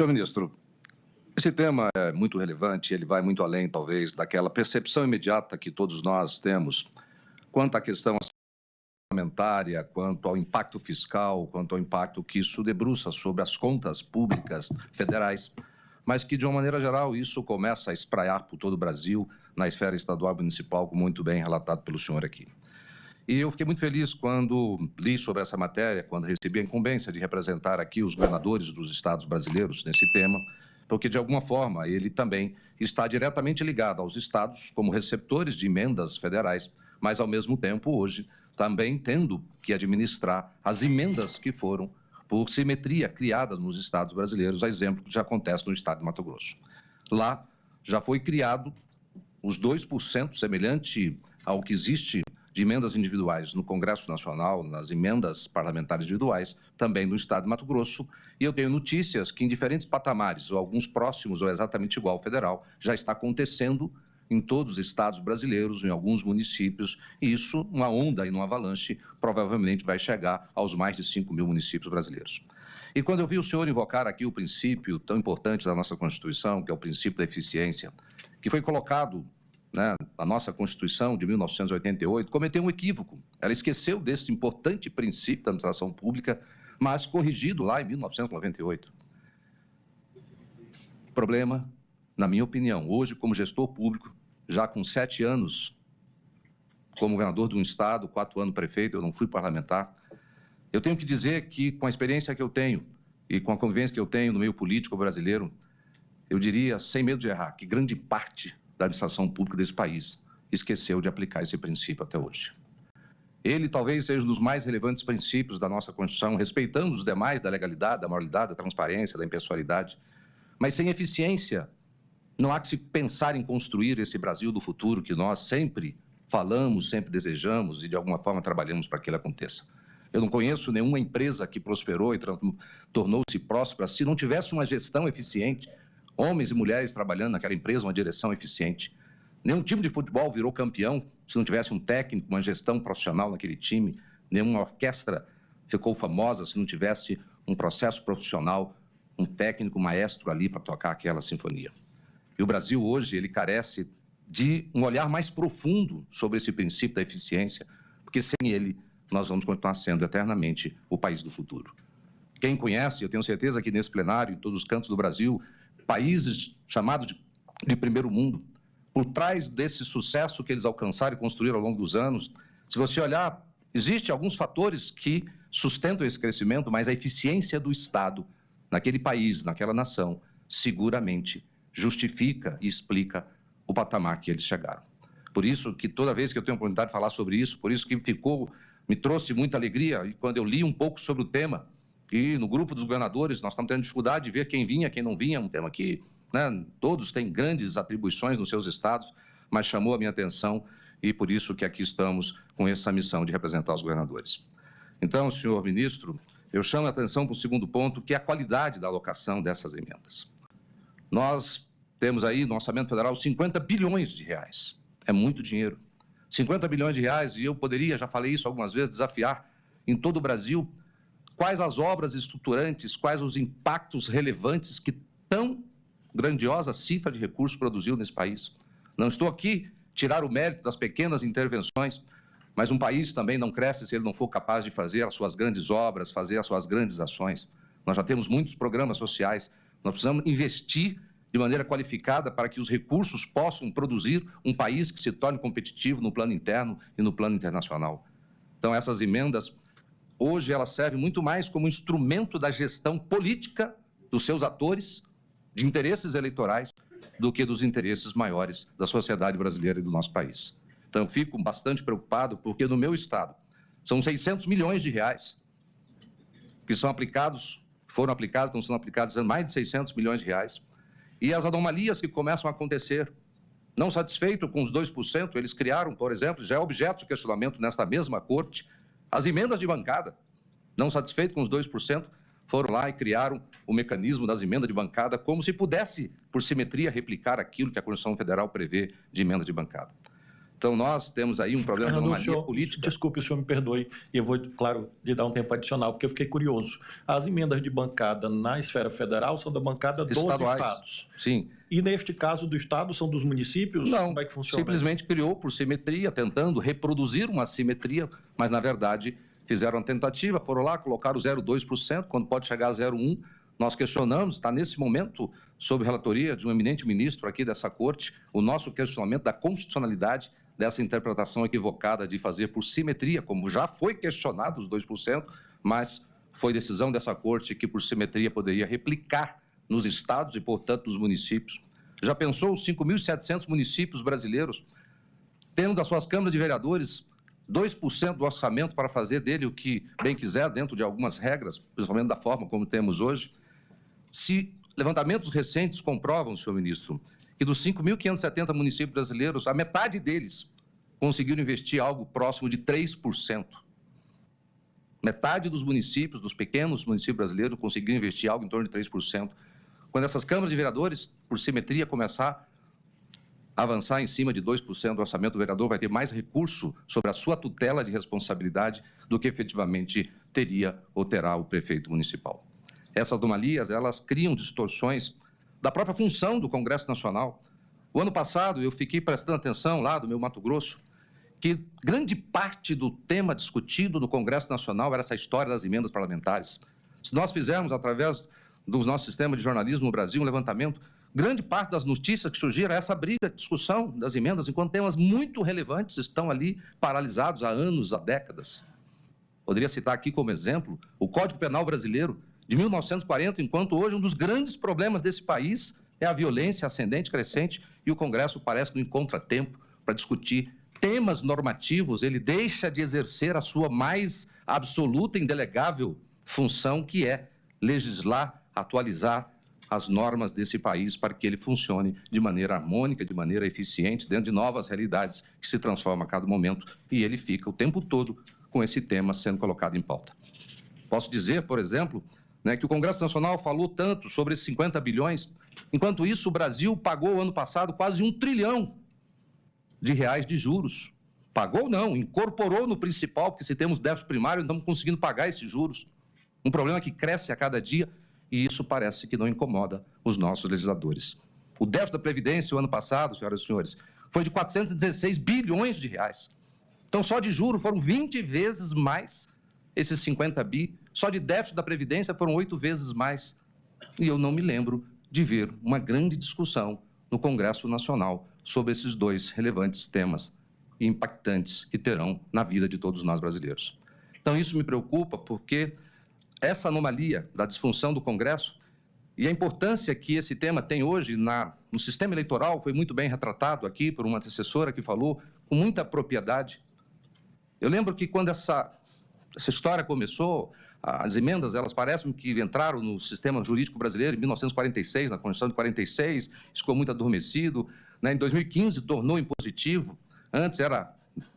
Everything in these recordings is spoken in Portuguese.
Senhor ministro, esse tema é muito relevante, ele vai muito além, talvez, daquela percepção imediata que todos nós temos quanto à questão orçamentária, quanto ao impacto fiscal, quanto ao impacto que isso debruça sobre as contas públicas federais, mas que, de uma maneira geral, isso começa a espraiar por todo o Brasil, na esfera estadual e municipal, como muito bem relatado pelo senhor aqui. E eu fiquei muito feliz quando li sobre essa matéria, quando recebi a incumbência de representar aqui os governadores dos estados brasileiros nesse tema, porque, de alguma forma, ele também está diretamente ligado aos estados como receptores de emendas federais, mas, ao mesmo tempo, hoje, também tendo que administrar as emendas que foram, por simetria, criadas nos estados brasileiros, a exemplo que já acontece no estado de Mato Grosso. Lá já foi criado os 2%, semelhante ao que existe de emendas individuais no Congresso Nacional, nas emendas parlamentares individuais, também no estado de Mato Grosso, e eu tenho notícias que em diferentes patamares, ou alguns próximos ou exatamente igual ao federal, já está acontecendo em todos os estados brasileiros, em alguns municípios, e isso, uma onda e uma avalanche, provavelmente vai chegar aos mais de 5 mil municípios brasileiros. E quando eu vi o senhor invocar aqui o princípio tão importante da nossa Constituição, que é o princípio da eficiência, que foi colocado a nossa Constituição de 1988, cometeu um equívoco. Ela esqueceu desse importante princípio da administração pública, mas corrigido lá em 1998. Problema, na minha opinião, hoje, como gestor público, já com 7 anos como governador de um estado, 4 anos prefeito, eu não fui parlamentar, eu tenho que dizer que, com a experiência que eu tenho e com a convivência que eu tenho no meio político brasileiro, eu diria, sem medo de errar, que grande parte da administração pública desse país esqueceu de aplicar esse princípio até hoje. Ele talvez seja um dos mais relevantes princípios da nossa Constituição, respeitando os demais da legalidade, da moralidade, da transparência, da impessoalidade, mas sem eficiência, não há que se pensar em construir esse Brasil do futuro que nós sempre falamos, sempre desejamos e, de alguma forma, trabalhamos para que ele aconteça. Eu não conheço nenhuma empresa que prosperou e tornou-se próspera se não tivesse uma gestão eficiente, homens e mulheres trabalhando naquela empresa, uma direção eficiente. Nenhum time de futebol virou campeão se não tivesse um técnico, uma gestão profissional naquele time. Nenhuma orquestra ficou famosa se não tivesse um processo profissional, um técnico, maestro ali para tocar aquela sinfonia. E o Brasil hoje, ele carece de um olhar mais profundo sobre esse princípio da eficiência, porque sem ele nós vamos continuar sendo eternamente o país do futuro. Quem conhece, eu tenho certeza que nesse plenário, em todos os cantos do Brasil, países chamados de primeiro mundo, por trás desse sucesso que eles alcançaram e construíram ao longo dos anos, se você olhar, existem alguns fatores que sustentam esse crescimento, mas a eficiência do Estado naquele país, naquela nação, seguramente justifica e explica o patamar que eles chegaram. Por isso que toda vez que eu tenho a oportunidade de falar sobre isso, por isso que me trouxe muita alegria, e quando eu li um pouco sobre o tema, e no grupo dos governadores, nós estamos tendo dificuldade de ver quem vinha, quem não vinha, um tema que todos têm grandes atribuições nos seus estados, mas chamou a minha atenção e por isso que aqui estamos com essa missão de representar os governadores. Então, senhor ministro, eu chamo a atenção para o segundo ponto, que é a qualidade da alocação dessas emendas. Nós temos aí no orçamento federal 50 bilhões de reais. É muito dinheiro. 50 bilhões de reais, e eu poderia, já falei isso algumas vezes, desafiar em todo o Brasil quais as obras estruturantes, quais os impactos relevantes que tão grandiosa cifra de recursos produziu nesse país. Não estou aqui tirar o mérito das pequenas intervenções, mas um país também não cresce se ele não for capaz de fazer as suas grandes obras, fazer as suas grandes ações. Nós já temos muitos programas sociais, nós precisamos investir de maneira qualificada para que os recursos possam produzir um país que se torne competitivo no plano interno e no plano internacional. Então, essas emendas, hoje, elas servem muito mais como instrumento da gestão política dos seus atores, de interesses eleitorais, do que dos interesses maiores da sociedade brasileira e do nosso país. Então, eu fico bastante preocupado, porque no meu estado são 600 milhões de reais que são aplicados, foram aplicados, estão sendo aplicados mais de 600 milhões de reais, e as anomalias que começam a acontecer. Não satisfeito com os 2%, eles criaram, por exemplo, já é objeto de questionamento nesta mesma corte, as emendas de bancada. Não satisfeito com os 2%, foram lá e criaram o mecanismo das emendas de bancada como se pudesse, por simetria, replicar aquilo que a Constituição Federal prevê de emenda de bancada. Então, nós temos aí um problema de anomalia política. Desculpe, o senhor me perdoe, e eu vou, claro, lhe dar um tempo adicional, porque eu fiquei curioso. As emendas de bancada na esfera federal são da bancada dos estados. Sim. E, neste caso do estado, são dos municípios? Não, como é que funciona? Simplesmente criou por simetria, tentando reproduzir uma simetria, mas, na verdade, fizeram uma tentativa, foram lá, colocaram 0,2%, quando pode chegar a 0,1%. Nós questionamos, está nesse momento, sob relatoria de um eminente ministro aqui dessa corte, o nosso questionamento da constitucionalidade dessa interpretação equivocada de fazer por simetria, como já foi questionado os 2%, mas foi decisão dessa corte que por simetria poderia replicar nos estados e, portanto, nos municípios. Já pensou os 5.700 municípios brasileiros tendo das suas câmaras de vereadores 2% do orçamento para fazer dele o que bem quiser, dentro de algumas regras, principalmente da forma como temos hoje? Se levantamentos recentes comprovam, senhor ministro, que dos 5.570 municípios brasileiros, a metade deles conseguiram investir algo próximo de 3%. Metade dos municípios, dos pequenos municípios brasileiros, conseguiram investir algo em torno de 3%. Quando essas câmaras de vereadores, por simetria, começar a avançar em cima de 2% do orçamento, o vereador vai ter mais recurso sobre a sua tutela de responsabilidade do que efetivamente teria ou terá o prefeito municipal. Essas anomalias, elas criam distorções da própria função do Congresso Nacional. O ano passado, eu fiquei prestando atenção lá do meu Mato Grosso, que grande parte do tema discutido no Congresso Nacional era essa história das emendas parlamentares. Se nós fizermos, através do nosso sistema de jornalismo no Brasil, um levantamento, grande parte das notícias que surgiram é essa briga, discussão das emendas, enquanto temas muito relevantes estão ali paralisados há anos, há décadas. Poderia citar aqui como exemplo o Código Penal brasileiro de 1940, enquanto hoje um dos grandes problemas desse país é a violência ascendente, crescente, e o Congresso parece que não encontra tempo para discutir temas normativos. Ele deixa de exercer a sua mais absoluta e indelegável função, que é legislar, atualizar as normas desse país para que ele funcione de maneira harmônica, de maneira eficiente, dentro de novas realidades que se transformam a cada momento, e ele fica o tempo todo com esse tema sendo colocado em pauta. Posso dizer, por exemplo, que o Congresso Nacional falou tanto sobre esses 50 bilhões, enquanto isso o Brasil pagou ano passado quase R$1 trilhão de juros. Pagou não, incorporou no principal, porque se temos déficit primário, não estamos conseguindo pagar esses juros. Um problema que cresce a cada dia, e isso parece que não incomoda os nossos legisladores. O déficit da Previdência, o ano passado, senhoras e senhores, foi de 416 bilhões de reais. Então, só de juros foram 20 vezes mais esses 50 bi. Só de déficit da Previdência foram 8 vezes mais. E eu não me lembro de ver uma grande discussão no Congresso Nacional sobre esses dois relevantes temas impactantes que terão na vida de todos nós brasileiros. Então, isso me preocupa porque essa anomalia da disfunção do Congresso e a importância que esse tema tem hoje no sistema eleitoral foi muito bem retratado aqui por uma antecessora que falou com muita propriedade. Eu lembro que quando essa história começou, as emendas, elas parecem que entraram no sistema jurídico brasileiro em 1946, na Constituição de 46, isso ficou muito adormecido. Em 2015, tornou impositivo, antes era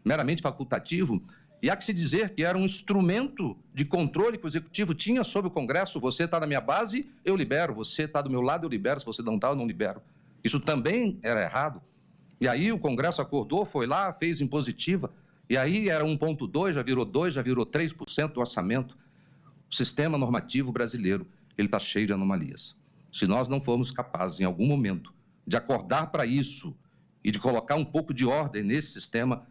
meramente facultativo, e há que se dizer que era um instrumento de controle que o Executivo tinha sobre o Congresso. Você está na minha base, eu libero. Você está do meu lado, eu libero. Se você não está, eu não libero. Isso também era errado. E aí o Congresso acordou, foi lá, fez impositiva, e aí era 1,2%, já virou 2%, já virou 3% do orçamento. O sistema normativo brasileiro, ele está cheio de anomalias. Se nós não formos capazes, em algum momento, de acordar para isso e de colocar um pouco de ordem nesse sistema,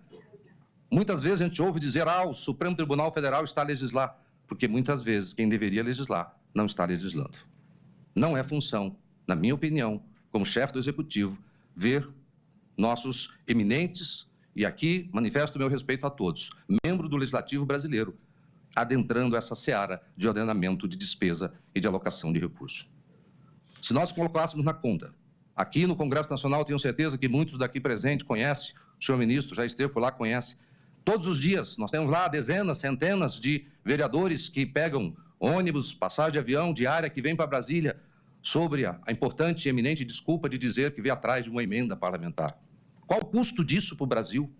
muitas vezes a gente ouve dizer, o Supremo Tribunal Federal está a legislar, porque muitas vezes quem deveria legislar não está legislando. Não é função, na minha opinião, como chefe do Executivo, ver nossos eminentes, e aqui manifesto o meu respeito a todos, membros do Legislativo brasileiro, adentrando essa seara de ordenamento de despesa e de alocação de recursos. Se nós colocássemos na conta, aqui no Congresso Nacional, tenho certeza que muitos daqui presentes conhecem, o senhor ministro já esteve por lá, conhece. Todos os dias nós temos lá dezenas, centenas de vereadores que pegam ônibus, passagem de avião diária que vem para Brasília sobre a importante e eminente desculpa de dizer que veio atrás de uma emenda parlamentar. Qual o custo disso para o Brasil?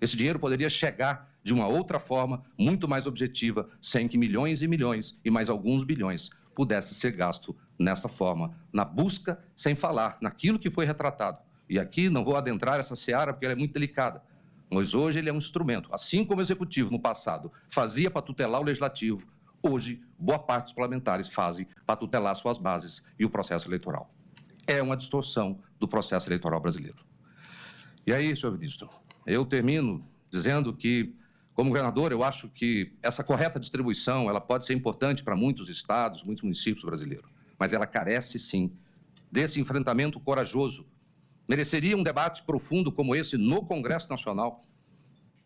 Esse dinheiro poderia chegar de uma outra forma, muito mais objetiva, sem que milhões e milhões e mais alguns bilhões pudesse ser gasto nessa forma, na busca, sem falar naquilo que foi retratado. E aqui não vou adentrar essa seara porque ela é muito delicada, mas hoje ele é um instrumento. Assim como o Executivo, no passado, fazia para tutelar o Legislativo, hoje, boa parte dos parlamentares fazem para tutelar suas bases e o processo eleitoral. É uma distorção do processo eleitoral brasileiro. E aí, senhor ministro, eu termino dizendo que, como governador, eu acho que essa correta distribuição ela pode ser importante para muitos estados, muitos municípios brasileiros, mas ela carece, sim, desse enfrentamento corajoso. Mereceria um debate profundo como esse no Congresso Nacional.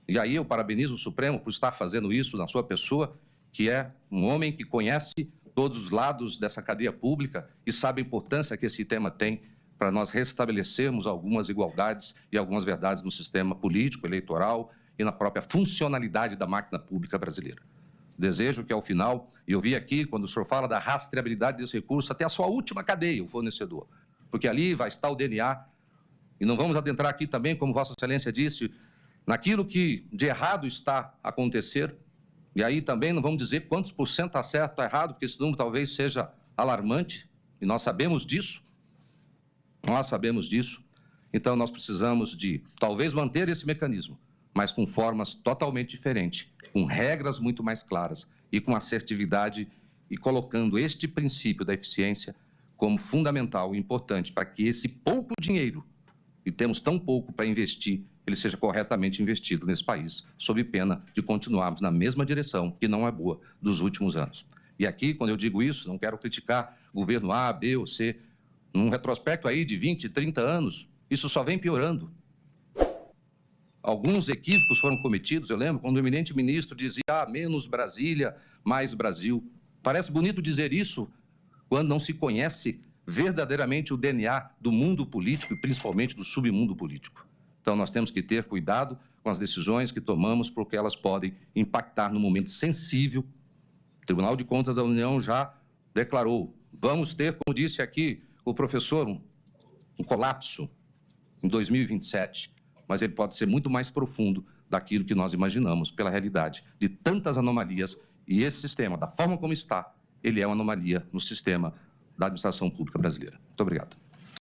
E aí eu parabenizo o Supremo por estar fazendo isso na sua pessoa, que é um homem que conhece todos os lados dessa cadeia pública e sabe a importância que esse tema tem para nós restabelecermos algumas igualdades e algumas verdades no sistema político, eleitoral e na própria funcionalidade da máquina pública brasileira. Desejo que, ao final, e eu vi aqui, quando o senhor fala da rastreabilidade desse recurso, até a sua última cadeia, o fornecedor, porque ali vai estar o DNA, e não vamos adentrar aqui também, como Vossa Excelência disse, naquilo que de errado está a acontecer, e aí também não vamos dizer quantos por cento está certo ou está errado, porque esse número talvez seja alarmante, e nós sabemos disso. Nós sabemos disso. Então, nós precisamos de, talvez, manter esse mecanismo, mas com formas totalmente diferentes, com regras muito mais claras e com assertividade e colocando este princípio da eficiência como fundamental e importante para que esse pouco dinheiro, e temos tão pouco para investir, ele seja corretamente investido nesse país, sob pena de continuarmos na mesma direção, que não é boa, dos últimos anos. E aqui, quando eu digo isso, não quero criticar governo A, B ou C. Num retrospecto aí de 20, 30 anos, isso só vem piorando. Alguns equívocos foram cometidos, eu lembro, quando o eminente ministro dizia menos Brasília, mais Brasil. Parece bonito dizer isso quando não se conhece verdadeiramente o DNA do mundo político e principalmente do submundo político. Então, nós temos que ter cuidado com as decisões que tomamos, porque elas podem impactar no momento sensível. O Tribunal de Contas da União já declarou, vamos ter, como disse aqui o professor, um colapso em 2027, mas ele pode ser muito mais profundo daquilo que nós imaginamos pela realidade de tantas anomalias, e esse sistema, da forma como está, ele é uma anomalia no sistema da administração pública brasileira. Muito obrigado.